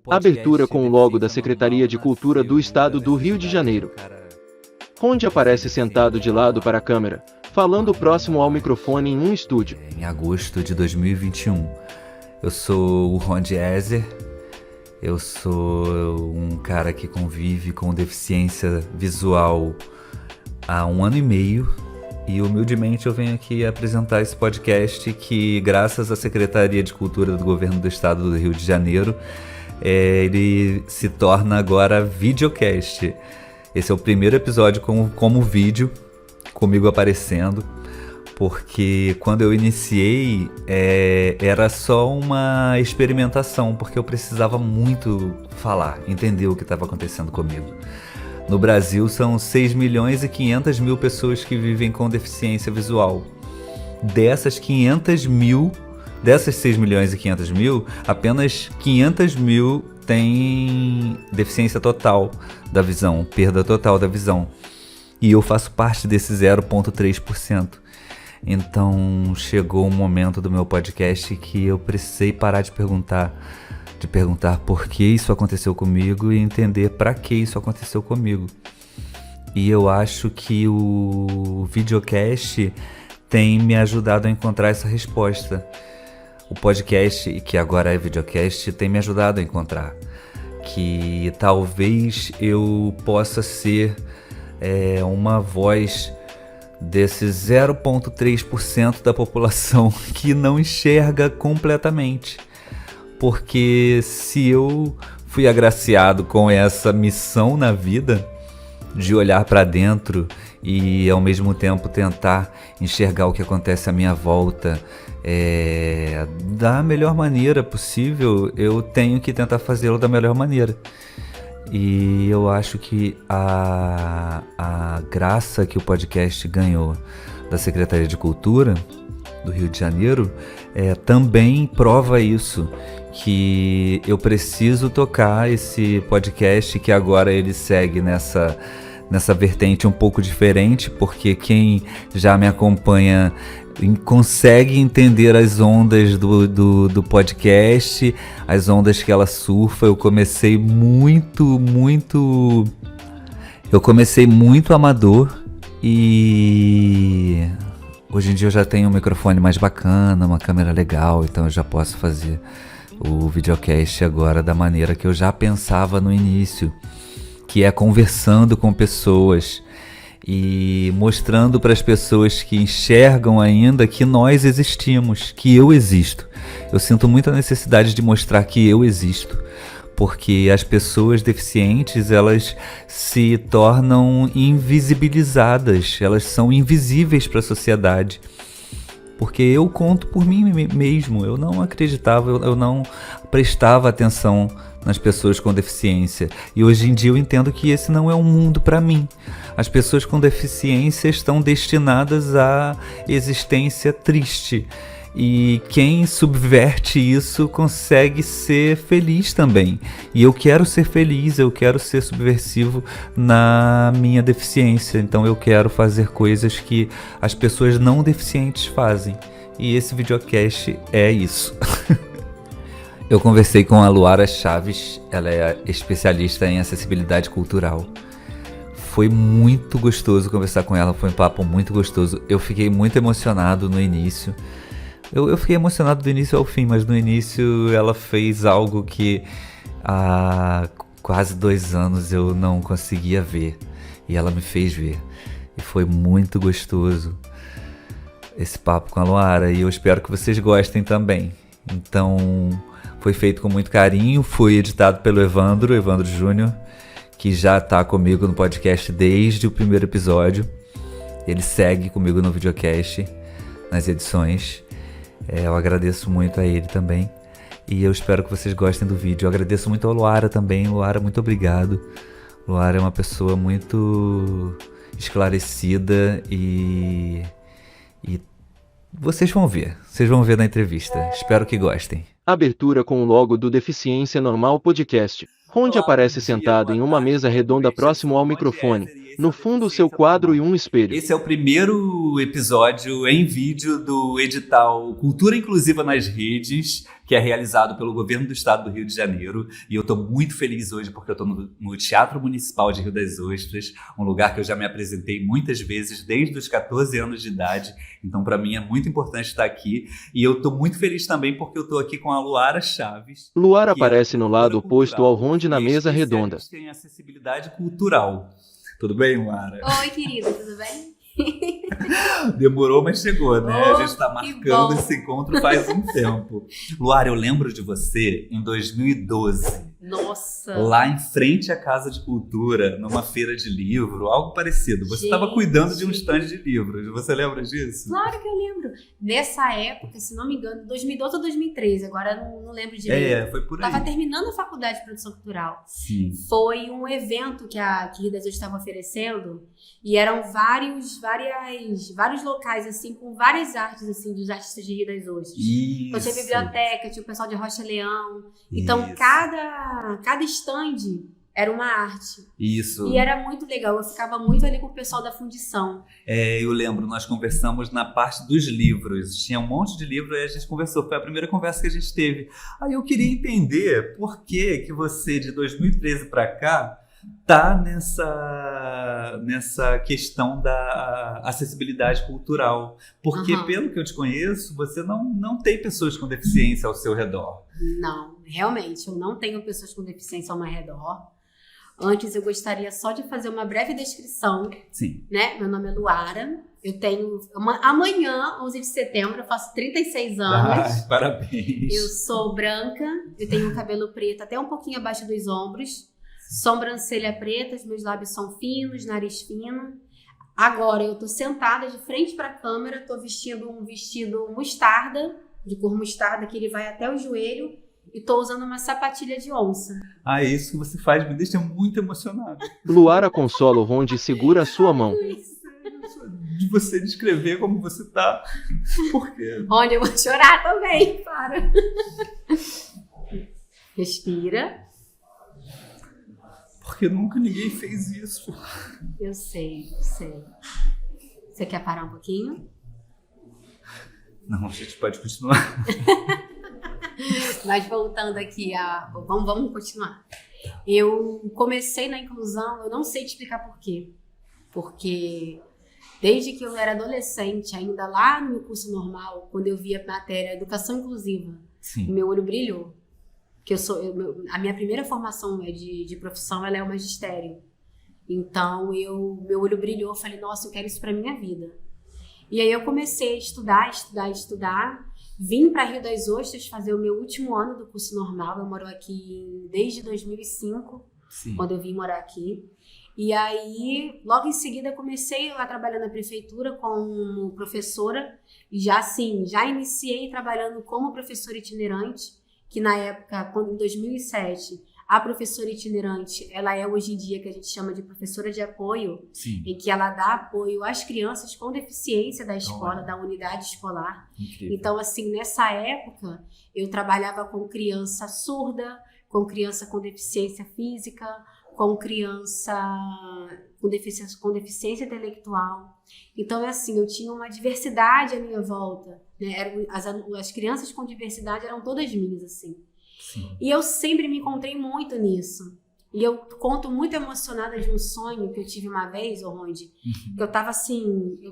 Abertura com o logo da Secretaria de Cultura do Estado do Rio de Janeiro. Ronde aparece sentado de lado para a câmera, falando próximo ao microfone em um estúdio. Em agosto de 2021. Eu sou o Ronde Ezer. Eu sou um cara que convive com deficiência visual há 1 ano e meio. E humildemente eu venho aqui apresentar esse podcast que, graças à Secretaria de Cultura do Governo do Estado do Rio de Janeiro, ele se torna agora videocast. Esse é o primeiro episódio como vídeo, comigo aparecendo, porque quando eu iniciei era só uma experimentação, porque eu precisava muito falar, entender o que estava acontecendo comigo. No Brasil são 6 milhões e 500 mil pessoas que vivem com deficiência visual. Dessas 6 milhões e 500 mil, apenas 500 mil têm deficiência total da visão, perda total da visão. E eu faço parte desse 0,3%. Então chegou um momento do meu podcast que eu precisei parar de perguntar por que isso aconteceu comigo e entender para que isso aconteceu comigo. E eu acho que o videocast tem me ajudado a encontrar essa resposta. O podcast, que agora é videocast, tem me ajudado a encontrar. Que talvez eu possa ser uma voz desse 0,3% da população que não enxerga completamente. Porque se eu fui agraciado com essa missão na vida de olhar para dentro e ao mesmo tempo tentar enxergar o que acontece à minha volta da melhor maneira possível, eu tenho que tentar fazê-lo da melhor maneira. E eu acho que a graça que o podcast ganhou da Secretaria de Cultura do Rio de Janeiro também prova isso, que eu preciso tocar esse podcast, que agora ele segue nessa vertente um pouco diferente, porque quem já me acompanha consegue entender as ondas do podcast, as ondas que ela surfa. Eu comecei muito amador e hoje em dia eu já tenho um microfone mais bacana, uma câmera legal, então eu já posso fazer o videocast agora da maneira que eu já pensava no início, que é conversando com pessoas e mostrando para as pessoas que enxergam ainda que nós existimos, que eu existo. Eu sinto muita necessidade de mostrar que eu existo, porque as pessoas deficientes, elas se tornam invisibilizadas, elas são invisíveis para a sociedade. Porque eu conto por mim mesmo, eu não acreditava, eu não prestava atenção nas pessoas com deficiência. E hoje em dia eu entendo que esse não é um mundo para mim. As pessoas com deficiência estão destinadas à existência triste. E quem subverte isso consegue ser feliz também. E eu quero ser feliz, eu quero ser subversivo na minha deficiência. Então eu quero fazer coisas que as pessoas não deficientes fazem. E esse videocast é isso. Eu conversei com a Luara Chaves, ela é especialista em acessibilidade cultural. Foi muito gostoso conversar com ela, foi um papo muito gostoso. Eu fiquei muito emocionado no início. Eu fiquei emocionado do início ao fim, mas no início ela fez algo que há quase 2 anos eu não conseguia ver. E ela me fez ver. E foi muito gostoso esse papo com a Luara. E eu espero que vocês gostem também. Então, foi feito com muito carinho. Foi editado pelo Evandro Júnior, que já está comigo no podcast desde o primeiro episódio. Ele segue comigo no videocast, nas edições. Eu agradeço muito a ele também. E eu espero que vocês gostem do vídeo. Eu agradeço muito a Luara também. Luara, muito obrigado. Luara é uma pessoa muito esclarecida e vocês vão ver na entrevista. Espero que gostem. Abertura com o logo do Deficiência Normal Podcast. Ronde aparece sentado em uma mesa redonda próximo ao microfone, no fundo seu quadro e um espelho. Esse é o primeiro episódio em vídeo do edital Cultura Inclusiva nas Redes, que é realizado pelo Governo do Estado do Rio de Janeiro. E eu estou muito feliz hoje porque eu estou no Teatro Municipal de Rio das Ostras, um lugar que eu já me apresentei muitas vezes desde os 14 anos de idade. Então, para mim, é muito importante estar aqui. E eu estou muito feliz também porque eu estou aqui com a Luara Chaves. Luara aparece no lado oposto ao Ronde na mesa redonda. Em acessibilidade cultural. Tudo bem, Luara? Oi, querida, tudo bem? Demorou, mas chegou, né? A gente está que marcando bom. esse encontro faz um tempo. Luara, eu lembro de você em 2012, Nossa! lá em frente à Casa de Cultura, numa feira de livro, algo parecido. Você estava Gente. cuidando de um estande de livros. Você lembra disso? Claro que eu lembro. Nessa época, se não me engano, 2012 ou 2013, agora eu não lembro direito. Foi por aí. Tava terminando a faculdade de produção cultural. Sim. Foi um evento que a Rio das Ostras estava oferecendo e eram vários locais, assim, com várias artes, assim, dos artistas de Rio das Ostras. Isso. Então tinha biblioteca, tinha o pessoal de Rocha Leão. Então Isso. cada stand era uma arte. Isso. E era muito legal, eu ficava muito ali com o pessoal da fundição. Eu lembro, nós conversamos na parte dos livros. Tinha um monte de livros e a gente conversou. Foi a primeira conversa que a gente teve. Aí eu queria entender por que você, de 2013 para cá, tá nessa questão da acessibilidade cultural. Porque, pelo que eu te conheço, você não tem pessoas com deficiência ao seu redor. Não, realmente, eu não tenho pessoas com deficiência ao meu redor. Antes, eu gostaria só de fazer uma breve descrição. Sim. Né? Meu nome é Luara. Eu tenho... Amanhã, 11 de setembro, eu faço 36 anos. Parabéns. Eu sou branca, eu tenho cabelo preto até um pouquinho abaixo dos ombros. Sobrancelha preta, os meus lábios são finos, nariz fino. Agora, eu tô sentada de frente para a câmera, tô vestindo um vestido mostarda, de cor mostarda, que ele vai até o joelho. E tô usando uma sapatilha de onça. Isso que você faz me deixa muito emocionado. Luara consola o Ronde e segura a sua mão. De você descrever como você tá. Por quê? Olha, eu vou chorar também, para. Respira. Porque nunca ninguém fez isso. Eu sei. Você quer parar um pouquinho? Não, a gente pode continuar. Mas voltando aqui, vamos continuar. Eu comecei na inclusão, eu não sei te explicar por quê. Porque desde que eu era adolescente, ainda lá no meu curso normal, quando eu via a matéria Educação Inclusiva, Sim. meu olho brilhou. Que a minha primeira formação de profissão, ela é o magistério. Então, meu olho brilhou, eu falei, nossa, eu quero isso pra minha vida. E aí eu comecei a estudar. Vim para Rio das Ostras fazer o meu último ano do curso normal. Eu moro aqui desde 2005, Sim. quando eu vim morar aqui. E aí, logo em seguida, comecei a trabalhar na prefeitura como professora. E já iniciei trabalhando como professora itinerante, que na época, em 2007, a professora itinerante, ela é hoje em dia que a gente chama de professora de apoio, Sim. em que ela dá apoio às crianças com deficiência da escola, da unidade escolar. Incrível. Então, assim, nessa época, eu trabalhava com criança surda, com criança com deficiência física, com criança com deficiência intelectual. Então, assim, eu tinha uma diversidade à minha volta, né? As crianças com diversidade eram todas minhas, assim. Sim. E eu sempre me encontrei muito nisso. E eu conto muito emocionada de um sonho que eu tive uma vez, Ronde, que eu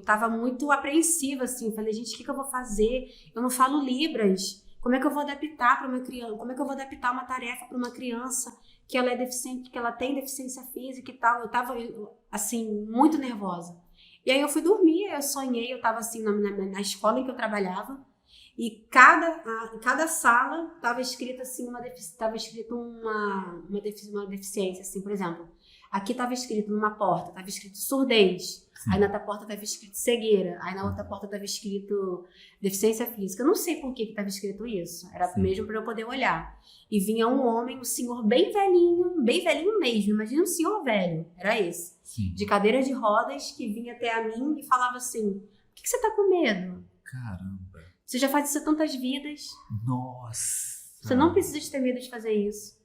tava muito apreensiva, assim. Falei, gente, o que eu vou fazer? Eu não falo Libras. Como é que eu vou adaptar para uma criança? Como é que eu vou adaptar uma tarefa para uma criança que ela é deficiente, que ela tem deficiência física e tal? Eu tava, assim, muito nervosa. E aí eu fui dormir, eu sonhei, eu tava assim na escola em que eu trabalhava. E cada sala estava escrito assim uma deficiência, assim, por exemplo. Aqui estava escrito numa porta, estava escrito surdez. Sim. Aí na outra porta estava escrito cegueira. Aí na outra porta estava escrito deficiência física. Eu não sei por que estava escrito isso. Era Sim. mesmo para eu poder olhar. E vinha um homem, um senhor bem velhinho mesmo. Imagina um senhor velho, era esse. Sim. De cadeira de rodas, que vinha até a mim e falava assim: por que você tá com medo? Caramba. Você já faz isso tantas vidas. Nossa. Você não precisa de ter medo de fazer isso.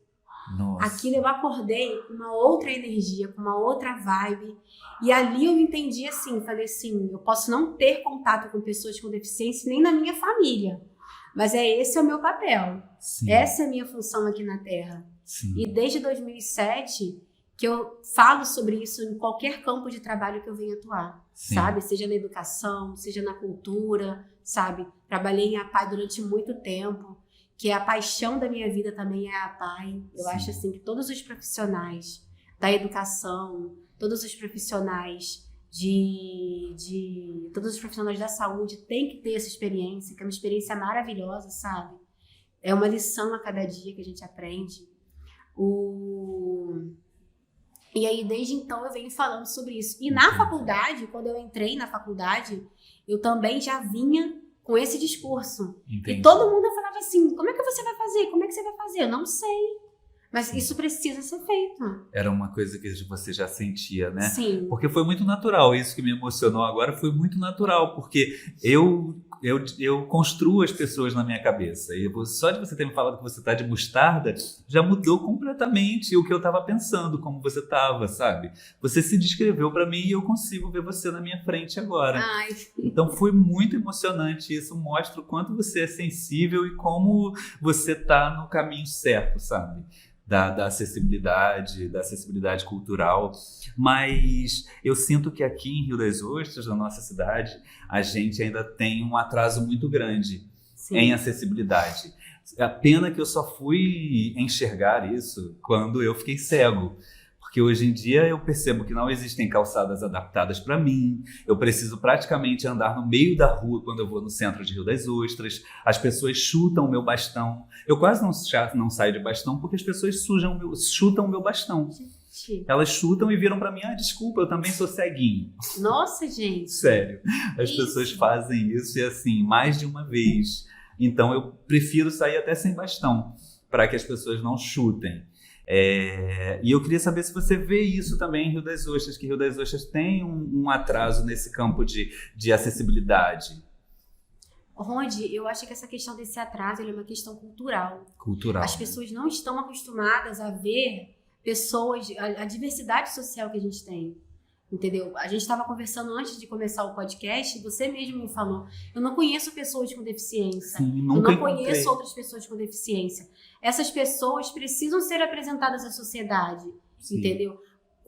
Nossa. Aquilo eu acordei com uma outra energia, com uma outra vibe. E ali eu entendi assim, falei assim, eu posso não ter contato com pessoas com deficiência nem na minha família. Mas esse é o meu papel. Sim. Essa é a minha função aqui na Terra. Sim. E desde 2007 que eu falo sobre isso em qualquer campo de trabalho que eu venha atuar, Sim. sabe? Seja na educação, seja na cultura, sabe? Trabalhei em APAI durante muito tempo, que a paixão da minha vida também é a APAI. Eu Sim. acho assim que todos os profissionais da educação, todos os profissionais todos os profissionais da saúde têm que ter essa experiência, que é uma experiência maravilhosa, sabe? É uma lição a cada dia que a gente aprende. E aí, desde então, eu venho falando sobre isso. E na faculdade, quando eu entrei na faculdade, eu também já vinha com esse discurso. Entendi. E todo mundo falava assim, como é que você vai fazer? Como é que você vai fazer? Eu não sei. Mas isso precisa ser feito. Era uma coisa que você já sentia, né? Sim. Porque foi muito natural. Isso que me emocionou agora foi muito natural, porque eu construo as pessoas na minha cabeça. E só de você ter me falado que você está de mostarda, já mudou completamente o que eu estava pensando, como você estava, sabe? Você se descreveu para mim e eu consigo ver você na minha frente agora. Ai. Então foi muito emocionante. Isso mostra o quanto você é sensível e como você está no caminho certo, sabe? Da acessibilidade cultural, mas eu sinto que aqui em Rio das Ostras, na nossa cidade, a gente ainda tem um atraso muito grande. Sim. Em acessibilidade. A pena que eu só fui enxergar isso quando eu fiquei cego. Porque hoje em dia eu percebo que não existem calçadas adaptadas para mim, eu preciso praticamente andar no meio da rua quando eu vou no centro de Rio das Ostras, as pessoas chutam o meu bastão, eu quase não saio de bastão porque as pessoas chutam o meu bastão. Gente. Elas chutam e viram para mim, desculpa, eu também sou ceguinho. Nossa, gente. Sério, as pessoas fazem isso e assim, mais de uma vez. Então eu prefiro sair até sem bastão, para que as pessoas não chutem. E eu queria saber se você vê isso também em Rio das Ostras, que Rio das Ostras tem um atraso nesse campo de acessibilidade. Rony, eu acho que essa questão desse atraso é uma questão cultural. As pessoas não estão acostumadas a ver pessoas, a diversidade social que a gente tem. Entendeu? A gente estava conversando antes de começar o podcast, você mesmo me falou, eu não conheço pessoas com deficiência. Sim, eu não conheço outras pessoas com deficiência. Essas pessoas precisam ser apresentadas à sociedade, sim. Entendeu?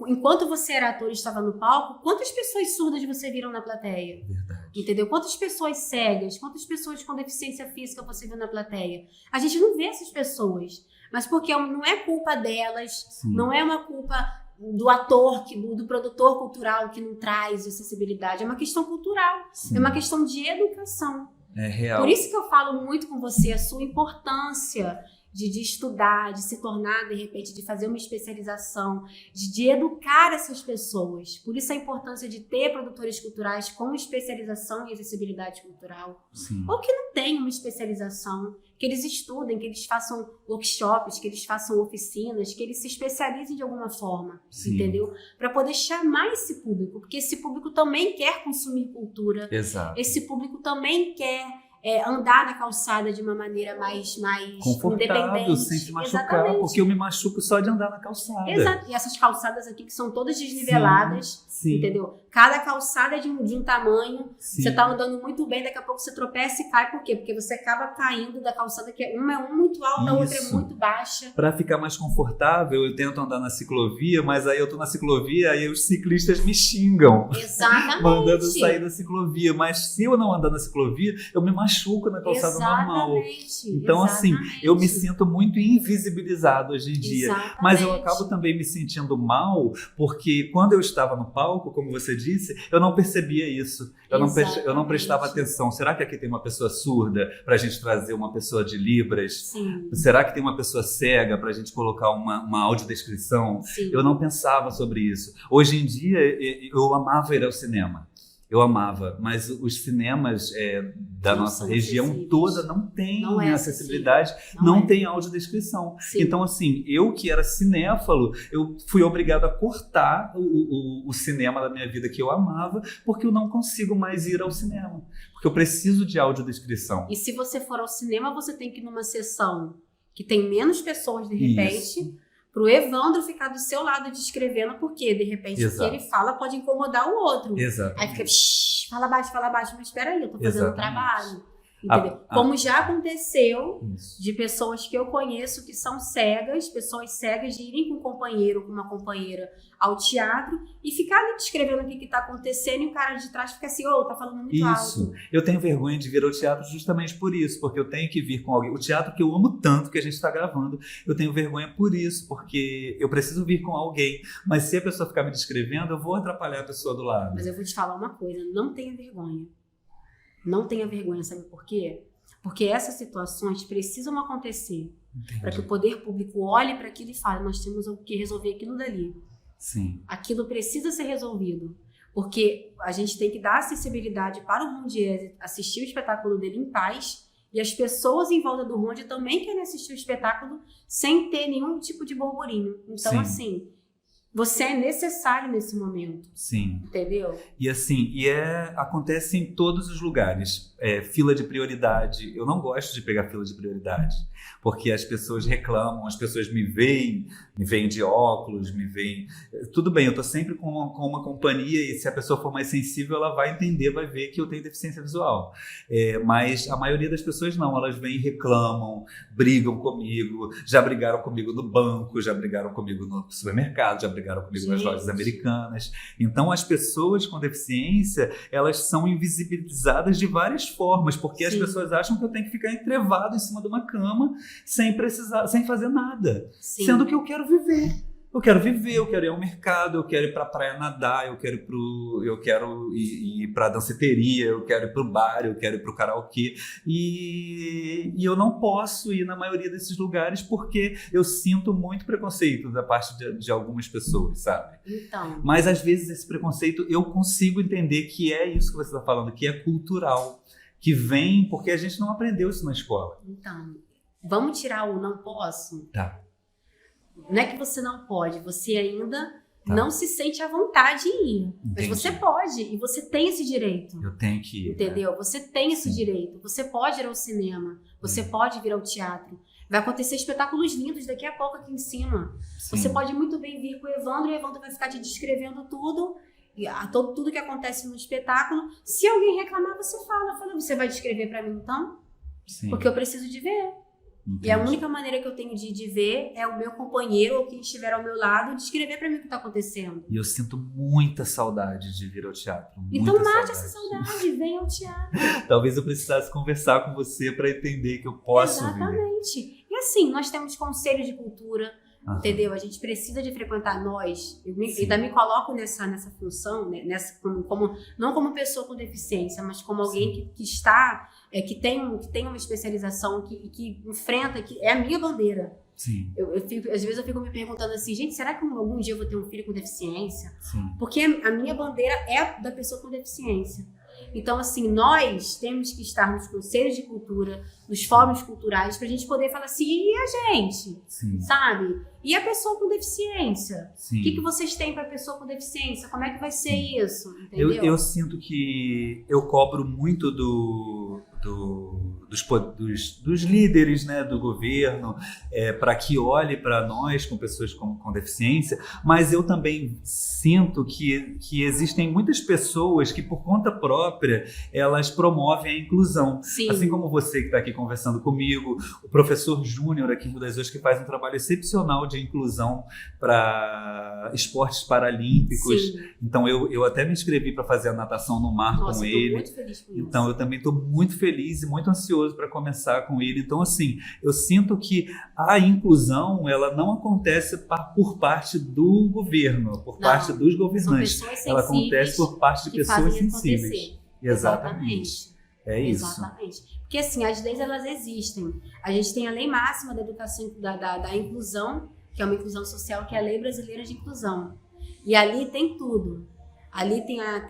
Enquanto você era ator e estava no palco, quantas pessoas surdas você viram na plateia? Verdade. Entendeu? Quantas pessoas cegas, quantas pessoas com deficiência física você viu na plateia? A gente não vê essas pessoas, mas porque não é culpa delas, sim. Não é uma culpa do ator, do produtor cultural que não traz acessibilidade. É uma questão cultural, sim. É uma questão de educação. É real. Por isso que eu falo muito com você a sua importância de estudar, de se tornar, de repente, de fazer uma especialização, de educar essas pessoas. Por isso a importância de ter produtores culturais com especialização em acessibilidade cultural. Sim. Ou que não tenham uma especialização, que eles estudem, que eles façam workshops, que eles façam oficinas, que eles se especializem de alguma forma, sim. Entendeu? Para poder chamar esse público, porque esse público também quer consumir cultura. Exato. Esse público também quer andar na calçada de uma maneira mais confortável, independente. sem se machucar, exatamente. Porque eu me machuco só de andar na calçada. Exato. E essas calçadas aqui que são todas desniveladas, sim. Entendeu? Cada calçada é de um tamanho, sim. Você tá andando muito bem, daqui a pouco você tropeça e cai. Por quê? Porque você acaba caindo da calçada, que uma é muito alta, a outra é muito baixa. Para ficar mais confortável, eu tento andar na ciclovia, mas aí eu tô na ciclovia e os ciclistas me xingam. Exatamente. Mandando sair da ciclovia. Mas se eu não andar na ciclovia, eu me machuco na calçada normal. Então, assim, eu me sinto muito invisibilizado hoje em dia. Exatamente. Mas eu acabo também me sentindo mal, porque quando eu estava no palco, como você disse, eu não percebia isso. Eu não prestava atenção. Será que aqui tem uma pessoa surda para a gente trazer uma pessoa de Libras? Sim. Será que tem uma pessoa cega para a gente colocar uma audiodescrição? Sim. Eu não pensava sobre isso. Hoje em dia, eu amava ir ao cinema. Eu amava, mas os cinemas da nossa região toda não tem acessibilidade, não tem audiodescrição. Sim. Então, assim, eu que era cinéfalo, eu fui obrigado a cortar o cinema da minha vida que eu amava, porque eu não consigo mais ir ao cinema, porque eu preciso de audiodescrição. E se você for ao cinema, você tem que ir numa sessão que tem menos pessoas, de repente, pro Evandro ficar do seu lado descrevendo, porque de repente o que ele fala pode incomodar o outro. Exato. Aí fica, fala baixo, mas espera aí, eu tô fazendo o trabalho. Entendeu? Ah, Como já aconteceu Isso. de pessoas que eu conheço que são cegas, pessoas cegas de irem com um companheiro, com uma companheira ao teatro e ficar ali descrevendo o que tá acontecendo e o cara de trás fica assim, tá falando muito alto. Eu tenho vergonha de vir ao teatro justamente por isso, porque eu tenho que vir com alguém. O teatro que eu amo tanto, que a gente está gravando, eu tenho vergonha por isso, porque eu preciso vir com alguém, mas se a pessoa ficar me descrevendo, eu vou atrapalhar a pessoa do lado. Mas eu vou te falar uma coisa, não tenha vergonha. Não tenha vergonha, sabe por quê? Porque essas situações precisam acontecer para que o poder público olhe para aquilo e fale, nós temos que resolver aquilo dali. Sim. Aquilo precisa ser resolvido. Porque a gente tem que dar acessibilidade para o Rondiese assistir o espetáculo dele em paz e as pessoas em volta do Rondi também querem assistir o espetáculo sem ter nenhum tipo de burburinho. Então, Sim. assim, você é necessário nesse momento. Sim. Entendeu? E assim, acontece em todos os lugares. Fila de prioridade. Eu não gosto de pegar fila de prioridade, porque as pessoas reclamam, as pessoas me veem de óculos, me veem... Tudo bem, eu tô sempre com uma companhia e se a pessoa for mais sensível, ela vai entender, vai ver que eu tenho deficiência visual. Mas a maioria das pessoas não, elas vêm e reclamam, brigam comigo, já brigaram comigo no banco, já brigaram comigo no supermercado, já brigaram comigo nas lojas americanas. Então, as pessoas com deficiência, elas são invisibilizadas de várias formas, porque as pessoas acham que eu tenho que ficar entrevado em cima de uma cama sem fazer nada. Sim. Sendo que eu quero viver. Eu quero ir ao mercado, eu quero ir pra praia nadar, eu quero ir pra danceteria, eu quero ir pro bar, eu quero ir pro karaokê. E eu não posso ir na maioria desses lugares porque eu sinto muito preconceito da parte de algumas pessoas, sabe? Então. Mas às vezes esse preconceito eu consigo entender que é isso que você está falando, que é cultural, que vem porque a gente não aprendeu isso na escola. Então, vamos tirar o não posso? Tá. Não é que você não pode, você ainda não se sente à vontade em ir. Entendi. Mas você pode, e você tem esse direito. Eu tenho que ir. Entendeu? Né? Você tem esse Sim. direito. Você pode ir ao cinema, você pode vir ao teatro. Vai acontecer espetáculos lindos daqui a pouco aqui em cima. Sim. Você pode muito bem vir com o Evandro, e o Evandro vai ficar te descrevendo tudo, tudo que acontece no espetáculo. Se alguém reclamar, você fala, você vai descrever pra mim então? Sim. Porque eu preciso de ver. Entendi. E a única maneira que eu tenho de ver é o meu companheiro ou quem estiver ao meu lado descrever pra mim o que tá acontecendo. E eu sinto muita saudade de vir ao teatro. Então mate essa saudade, venha ao teatro. Talvez eu precisasse conversar com você para entender que eu posso vir. Exatamente. E assim, nós temos conselhos de cultura, entendeu? A gente precisa de frequentar nós. Eu ainda me coloco nessa função, né? Não como pessoa com deficiência, mas como alguém que está... que tem uma especialização, que enfrenta, que é a minha bandeira. Sim. Às vezes eu fico me perguntando assim, gente, será que algum dia eu vou ter um filho com deficiência? Sim. Porque a minha bandeira é da pessoa com deficiência. Então, assim, nós temos que estar nos conselhos de cultura, nos fóruns culturais, pra gente poder falar assim, e a gente? Sim. Sabe? E a pessoa com deficiência? Sim. O que vocês têm pra pessoa com deficiência? Como é que vai ser isso? Entendeu? Eu sinto que eu cobro muito dos líderes, né, do governo, para que olhe para nós com pessoas com deficiência, mas eu também sinto que existem muitas pessoas que por conta própria elas promovem a inclusão. Sim. Assim como você que está aqui conversando comigo, o professor Júnior aqui em Rio das Ostras, que faz um trabalho excepcional de inclusão para esportes paralímpicos. Sim. Então eu até me inscrevi para fazer a natação no mar. Nossa, com eu tô ele. muito feliz com isso. Então eu também estou muito feliz e muito ansioso para começar com ele. Então assim, eu sinto que a inclusão ela não acontece por parte do governo, por parte dos governantes. Ela acontece por parte de pessoas sensíveis. Exatamente. É isso. Exatamente. Porque assim, as leis elas existem. A gente tem a Lei Máxima da Educação da Inclusão, que é uma inclusão social, que é a Lei Brasileira de Inclusão. E ali tem tudo. Ali tem a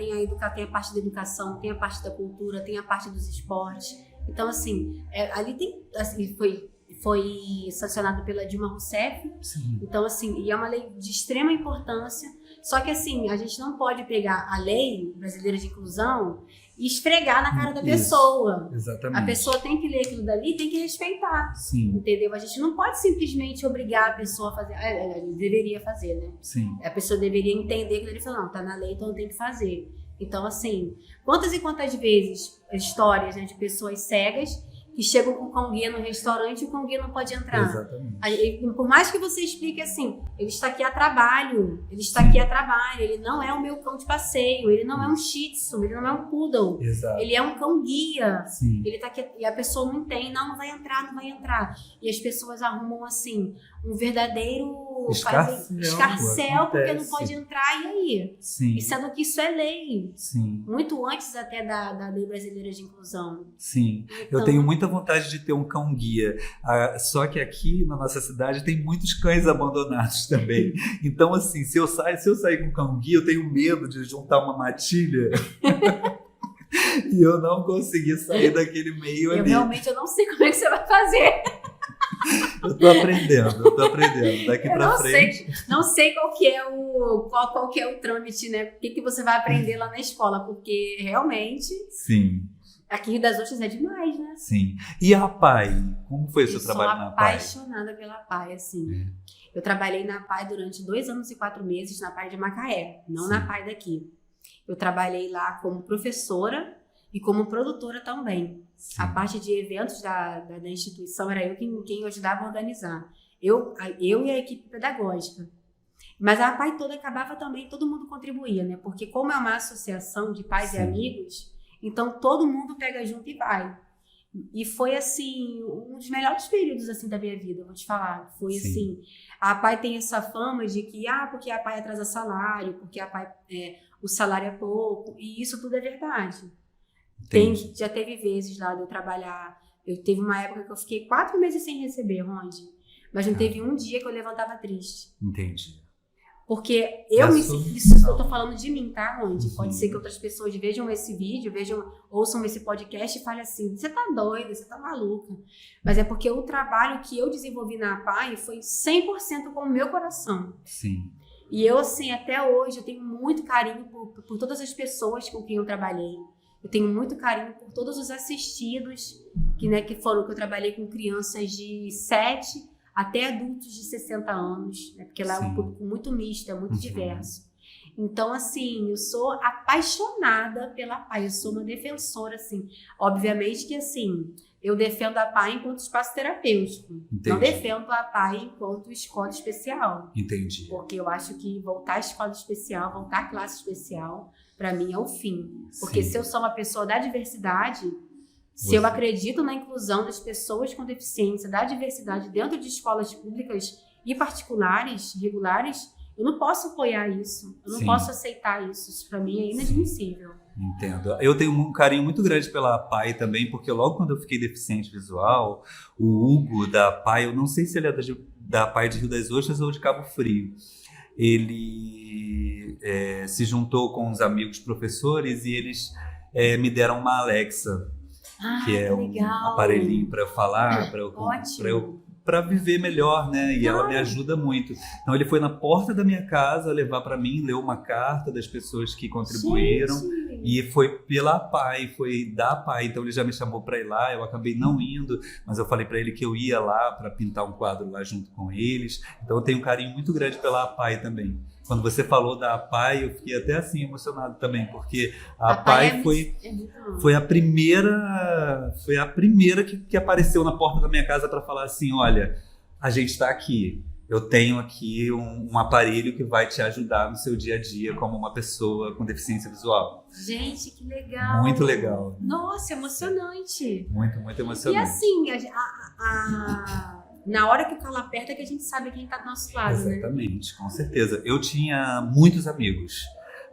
parte da educação, tem a parte da cultura, tem a parte dos esportes. Então, assim, ali tem... Assim, foi sancionado pela Dilma Rousseff. Sim. Então, assim, e é uma lei de extrema importância. Só que, assim, a gente não pode pegar a Lei Brasileira de Inclusão e esfregar na cara da Isso. pessoa. Exatamente. A pessoa tem que ler aquilo dali, tem que respeitar. Sim, Entendeu? A gente não pode simplesmente obrigar a pessoa a fazer. A gente deveria fazer, né? sim. A pessoa deveria entender que ele falou, não, tá na lei, então tem que fazer. Então, assim, quantas e quantas vezes histórias, né, de pessoas cegas que chegam com o cão-guia no restaurante e o cão-guia não pode entrar. Exatamente. Aí, por mais que você explique assim, ele está aqui a trabalho, ele não é o meu cão de passeio, ele não é um shih tzu, ele não é um poodle, Exato. ele é um cão-guia. Sim. Ele tá aqui, e a pessoa não entende, não vai entrar. E as pessoas arrumam, assim, um verdadeiro escarcéu porque não acontece. pode entrar, e aí? Sim. E sendo que isso é lei. Sim. Muito antes até da Lei Brasileira de Inclusão. Sim. Eu Então, tenho muita vontade de ter um cão-guia. Só que aqui na nossa cidade tem muitos cães abandonados também. Então, assim, se eu sair com cão-guia, eu tenho medo de juntar uma matilha e eu não conseguir sair daquele meio eu ali. realmente eu não sei como é que você vai fazer. Eu tô aprendendo. Daqui Eu pra frente. não sei qual que é o trâmite, né? O que você vai aprender lá na escola, porque realmente Sim, aqui em Rio das Ostras é demais, né? sim. E a PAI? Como foi o seu Eu trabalho sou na PAI? apaixonada pela PAI, assim. Eu trabalhei na PAI durante 2 anos e 4 meses, na PAI de Macaé, não Sim. na PAI daqui. Eu trabalhei lá como professora e como produtora também. Sim. A parte de eventos da instituição era eu quem ajudava a organizar. Eu e a equipe pedagógica. Mas a PAI toda acabava também, todo mundo contribuía, né? Porque como é uma associação de pais Sim. e amigos, então todo mundo pega junto e vai. E foi, assim, um dos melhores períodos, assim, da minha vida, eu vou te falar. Foi, Sim. assim, a PAI tem essa fama de que, porque a PAI atrasa salário, porque a PAI, o salário é pouco, e isso tudo é verdade. Entendi. Já teve vezes lá de eu trabalhar, teve uma época que eu fiquei 4 meses sem receber, Ronde, mas não teve um dia que eu levantava triste. Entendi. Porque Isso isso eu tô falando de mim, tá, Ronde? Uhum. Pode ser que outras pessoas vejam esse vídeo, ouçam esse podcast e falem assim, você tá doida, você tá maluca. Mas é porque o trabalho que eu desenvolvi na PAI foi 100% com o meu coração. Sim. E eu, assim, até hoje, eu tenho muito carinho por todas as pessoas com quem eu trabalhei. Eu tenho muito carinho por todos os assistidos que eu trabalhei com crianças de 7 até adultos de 60 anos, né? Porque lá é um Sim. público muito misto, é muito Uhum. diverso. Então, assim, eu sou apaixonada pela PAI, eu sou uma defensora, assim. Obviamente que, assim, eu defendo a PAI enquanto espaço terapêutico. Entendi. Não defendo a PAI enquanto escola especial. Entendi. Porque eu acho que voltar à escola especial, voltar à classe especial, para mim é o fim. Porque Sim. se eu sou uma pessoa da diversidade, se eu Você- acredito na inclusão das pessoas com deficiência, da diversidade dentro de escolas públicas e particulares, regulares, eu não posso apoiar isso. Eu não Sim. posso aceitar isso. Isso para mim é inadmissível. Entendo. Eu tenho um carinho muito grande pela PAI também, porque logo quando eu fiquei deficiente visual, o Hugo da PAI, eu não sei se ele é da PAI de Rio das Ostras ou de Cabo Frio, ele se juntou com uns amigos professores e eles me deram uma Alexa, que é um legal. aparelhinho para eu falar, Ótimo. para viver melhor, né? E ela me ajuda muito. Então ele foi na porta da minha casa levar para mim, leu uma carta das pessoas que contribuíram. Gente. E foi pela PAI, foi da PAI, então ele já me chamou para ir lá, eu acabei não indo, mas eu falei para ele que eu ia lá para pintar um quadro lá junto com eles. Então eu tenho um carinho muito grande pela PAI também. Quando você falou da PAI, eu fiquei até assim emocionado também, porque a PAI foi a primeira que apareceu na porta da minha casa para falar assim, olha, a gente está aqui. Eu tenho aqui um aparelho que vai te ajudar no seu dia a dia como uma pessoa com deficiência visual. Gente, que legal. Muito legal. Nossa, emocionante. Muito, muito E emocionante. assim, na hora que o calo aperta é que a gente sabe quem tá do nosso lado, né? Exatamente, com certeza. Eu tinha muitos amigos,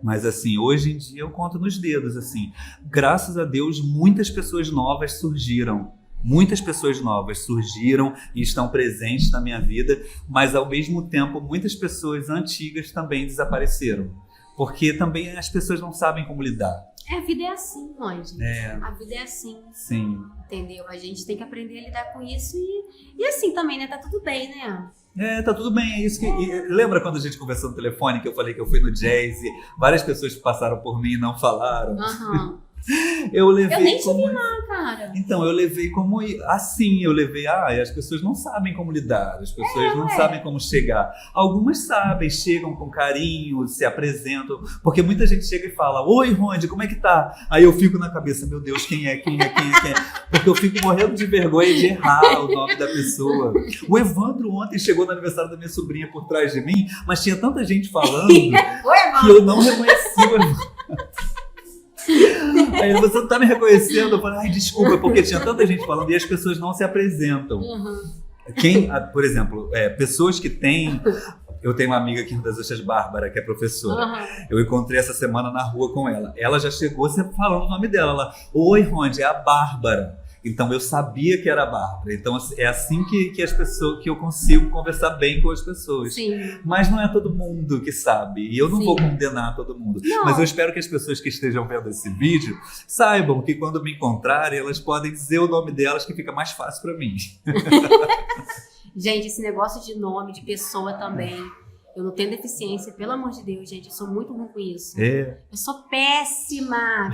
mas assim, hoje em dia eu conto nos dedos, assim. Graças a Deus, muitas pessoas novas surgiram. Muitas pessoas novas surgiram e estão presentes na minha vida, mas ao mesmo tempo muitas pessoas antigas também desapareceram, porque também as pessoas não sabem como lidar. A vida é assim, Ronde. A vida é assim, Sim. entendeu? A gente tem que aprender a lidar com isso e assim também, né? Tá tudo bem, né? Tá tudo bem, é isso que... Lembra quando a gente conversou no telefone que eu falei que eu fui no jazz e várias pessoas passaram por mim e não falaram? Aham. Eu levei Eu nem tive como... lá, cara. Então, eu levei como assim, eu levei, as pessoas não sabem como lidar, as pessoas não sabem como chegar. Algumas sabem, chegam com carinho, se apresentam, porque muita gente chega e fala, oi, Ronde, como é que tá? Aí eu fico na cabeça, meu Deus, quem é? Porque eu fico morrendo de vergonha de errar o nome da pessoa. O Evandro ontem chegou no aniversário da minha sobrinha por trás de mim, mas tinha tanta gente falando que eu não reconheci o Evandro. Aí você não tá me reconhecendo, eu falei, desculpa, porque tinha tanta gente falando e as pessoas não se apresentam. Por exemplo, pessoas que têm... Eu tenho uma amiga aqui das Ostras, Bárbara, que é professora. Eu encontrei essa semana na rua com ela. Ela já chegou falando o nome dela. Ela, oi, Ronde, é a Bárbara. Então eu sabia que era a Bárbara. Então é assim que as pessoas, que eu consigo conversar bem com as pessoas. Sim. Mas não é todo mundo que sabe. E eu não vou condenar todo mundo. Não. Mas eu espero que as pessoas que estejam vendo esse vídeo saibam que quando me encontrarem, elas podem dizer o nome delas, que fica mais fácil para mim. Gente, esse negócio de nome, de pessoa também. Eu não tenho deficiência, pelo amor de Deus, gente. Eu sou muito ruim com isso. Eu sou péssima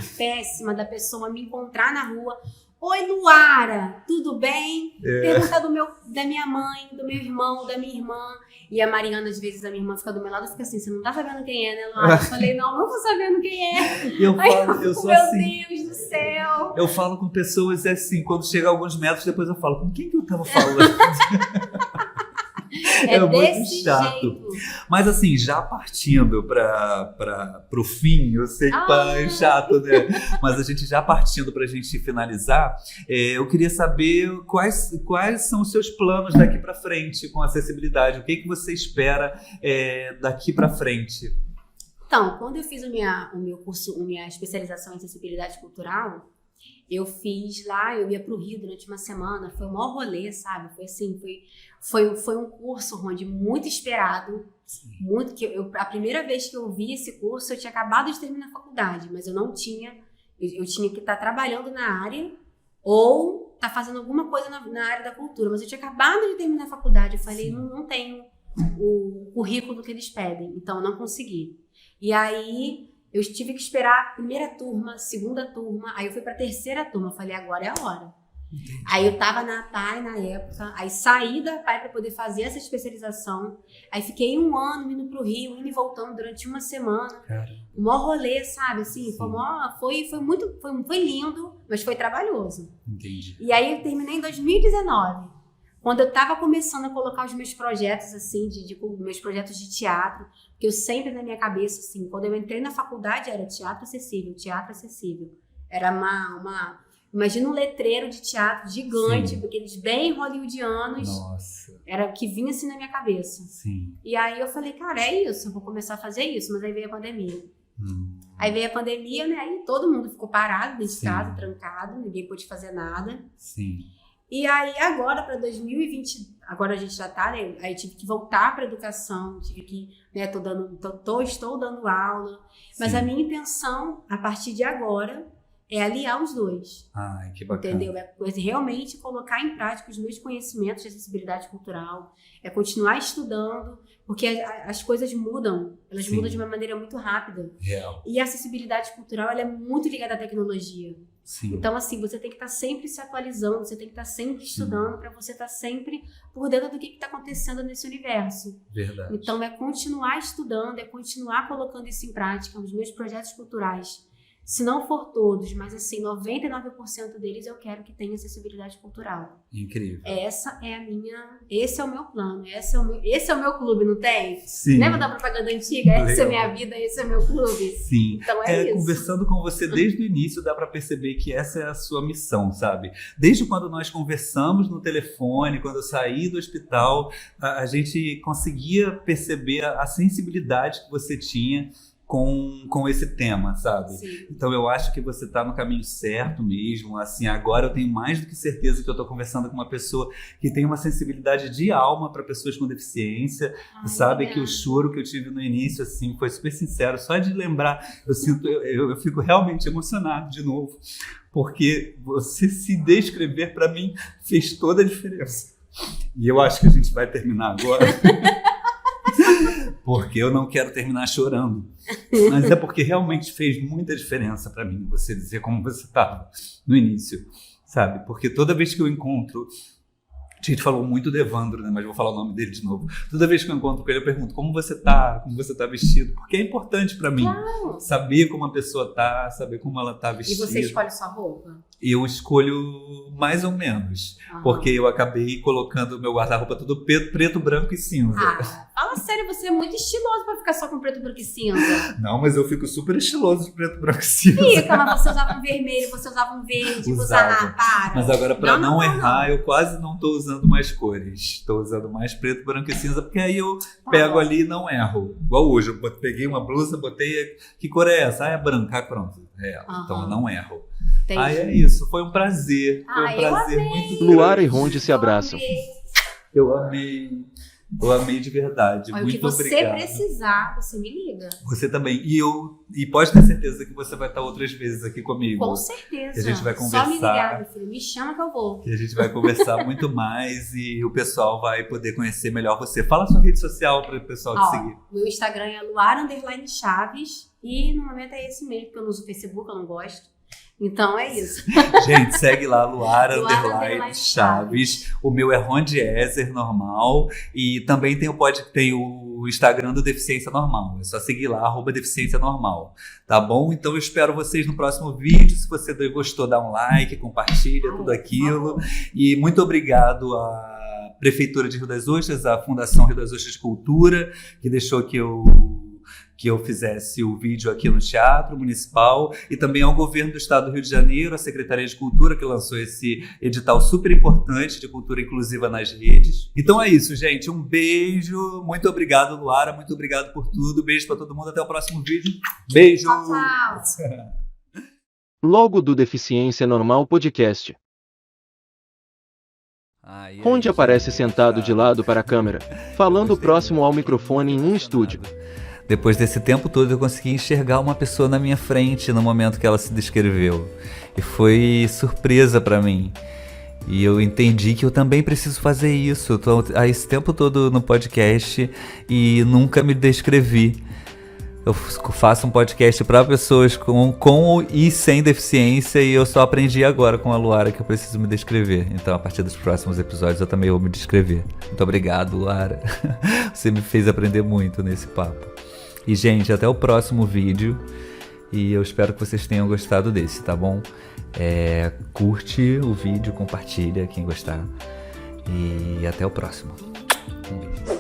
da pessoa me encontrar na rua. Oi, Luara, tudo bem? Pergunta da minha mãe, do meu irmão, da minha irmã. E a Mariana, às vezes, a minha irmã fica do meu lado e fica assim, você não tá sabendo quem é, né, Luara? Eu falei, não tô sabendo quem é. Eu sou assim. Meu Deus do céu. Eu falo com pessoas assim, quando chega a alguns metros, depois eu falo, com quem que eu tava falando? É muito chato. Jeito. Mas assim, já partindo pro fim, eu sei que é chato, né? Mas a gente já partindo pra gente finalizar, eu queria saber quais são os seus planos daqui pra frente com acessibilidade. O que você espera daqui pra frente? Então, quando eu fiz o meu curso, minha especialização em acessibilidade cultural, eu fiz lá, eu ia pro Rio durante uma semana, foi o maior rolê, sabe? Foi assim, foi um curso, Ronde, muito esperado. Muito, a primeira vez que eu vi esse curso, eu tinha acabado de terminar a faculdade, mas eu não tinha, eu tinha que estar trabalhando na área ou estar fazendo alguma coisa na área da cultura, mas eu tinha acabado de terminar a faculdade, eu falei, não tenho o currículo que eles pedem, então eu não consegui. E aí eu tive que esperar a primeira turma, segunda turma, aí eu fui pra terceira turma, eu falei, agora é a hora. Entendi. Aí eu tava na APAE na época, aí saí da APAE pra poder fazer essa especialização, aí fiquei 1 ano indo pro Rio, indo e voltando durante uma semana. O maior rolê, sabe, assim, foi lindo, mas foi trabalhoso. Entendi. E aí eu terminei em 2019, quando eu tava começando a colocar os meus projetos, assim, meus projetos de teatro, porque eu sempre na minha cabeça, assim, quando eu entrei na faculdade era teatro acessível. Era imagina um letreiro de teatro gigante, aqueles bem hollywoodianos. Nossa. Era o que vinha assim na minha cabeça. Sim. E aí eu falei, cara, é isso, eu vou começar a fazer isso, mas aí veio a pandemia. Aí veio a pandemia, né, aí todo mundo ficou parado dentro de casa, trancado, ninguém pôde fazer nada. Sim. E aí agora para 2020, agora a gente já tá, né? Aí tive que voltar para educação, tive que, né, estou dando aula, mas a minha intenção a partir de agora é aliar os dois. Ai, que bacana. Entendeu? É realmente colocar em prática os meus conhecimentos de acessibilidade cultural, é continuar estudando, porque as coisas mudam, elas mudam de uma maneira muito rápida. Real. E a acessibilidade cultural, ela é muito ligada à tecnologia. Sim. Então, assim, você tem que estar sempre se atualizando, você tem que estar sempre estudando para você estar sempre por dentro do que está acontecendo nesse universo. Verdade. Então, é continuar estudando, é continuar colocando isso em prática. Os meus projetos culturais, se não for todos, mas assim, 99% deles eu quero que tenha acessibilidade cultural. Incrível. Esse é o meu plano, esse é o meu clube, não tem? Sim. Lembra da propaganda antiga? Essa é a minha vida, esse é o meu clube? Sim. Então isso. Conversando com você desde o início, dá para perceber que essa é a sua missão, sabe? Desde quando nós conversamos no telefone, quando eu saí do hospital, a gente conseguia perceber a sensibilidade que você tinha com esse tema, sabe? Sim. Então eu acho que você está no caminho certo mesmo, assim, agora eu tenho mais do que certeza que eu estou conversando com uma pessoa que tem uma sensibilidade de alma para pessoas com deficiência, sabe? Que o choro que eu tive no início, assim, foi super sincero, só de lembrar, eu fico realmente emocionado de novo, porque você se descrever para mim fez toda a diferença. E eu acho que a gente vai terminar agora. porque eu não quero terminar chorando. Mas é porque realmente fez muita diferença para mim você dizer como você estava no início, sabe? Porque toda vez que eu encontro... A gente falou muito do Evandro, né? Mas vou falar o nome dele de novo. Toda vez que eu encontro com ele, eu pergunto como você tá vestido. Porque é importante pra mim saber como a pessoa tá, saber como ela tá vestida. E você escolhe sua roupa? Eu escolho mais ou menos. Porque eu acabei colocando o meu guarda-roupa todo preto, branco e cinza. Fala sério, você é muito estiloso pra ficar só com preto, branco e cinza. Não, mas eu fico super estiloso de preto, branco e cinza. Fica, mas você usava um vermelho, você usava um verde, para. Mas agora, pra não errar, eu quase não tô usando mais cores. Tô usando mais preto, branco e cinza, porque aí eu pego ali e não erro. Igual hoje, eu peguei uma blusa, botei... Que cor é essa? É branca. Pronto. Então eu não erro. Entendi. É isso. Foi um prazer. Foi um prazer muito grande. Luara e Ronde se abraçam. Eu amei de verdade. Olha, muito o que você obrigado. precisar, você me liga. Você também. E pode ter certeza que você vai estar outras vezes aqui comigo. Com certeza. Que a gente vai conversar. Só me ligar, meu filho. Me chama que eu vou. Que a gente vai conversar muito mais e o pessoal vai poder conhecer melhor você. Fala a sua rede social para o pessoal te seguir. Meu Instagram é Luara_Chaves e no momento é esse mesmo, porque eu não uso o Facebook, eu não gosto. Então é isso. Gente, segue lá, Luara_Chaves. O meu é Rondiezer normal. E também tem o Instagram do Deficiência Normal. É só seguir lá, @Deficiência Normal. Tá bom? Então eu espero vocês no próximo vídeo. Se você gostou, dá um like, compartilha, tudo aquilo. E muito obrigado à Prefeitura de Rio das Ostras, à Fundação Rio das Ostras de Cultura, que deixou que eu fizesse o vídeo aqui no Teatro Municipal, e também ao Governo do Estado do Rio de Janeiro, a Secretaria de Cultura, que lançou esse edital super importante de cultura inclusiva nas redes. Então é isso, gente. Um beijo. Muito obrigado, Luara. Muito obrigado por tudo. Beijo para todo mundo. Até o próximo vídeo. Beijo! Tchau. Logo do Deficiência Normal Podcast. Ronde aparece sentado de lado para a câmera, falando próximo ao microfone em um estúdio. Depois desse tempo todo eu consegui enxergar uma pessoa na minha frente no momento que ela se descreveu. E foi surpresa pra mim. E eu entendi que eu também preciso fazer isso. Eu tô há esse tempo todo no podcast e nunca me descrevi. Eu faço um podcast para pessoas com e sem deficiência e eu só aprendi agora com a Luara que eu preciso me descrever. Então, a partir dos próximos episódios, eu também vou me descrever. Muito obrigado, Luara. Você me fez aprender muito nesse papo. E, gente, até o próximo vídeo. E eu espero que vocês tenham gostado desse, tá bom? Curte o vídeo, compartilha quem gostar. E até o próximo. Um beijo.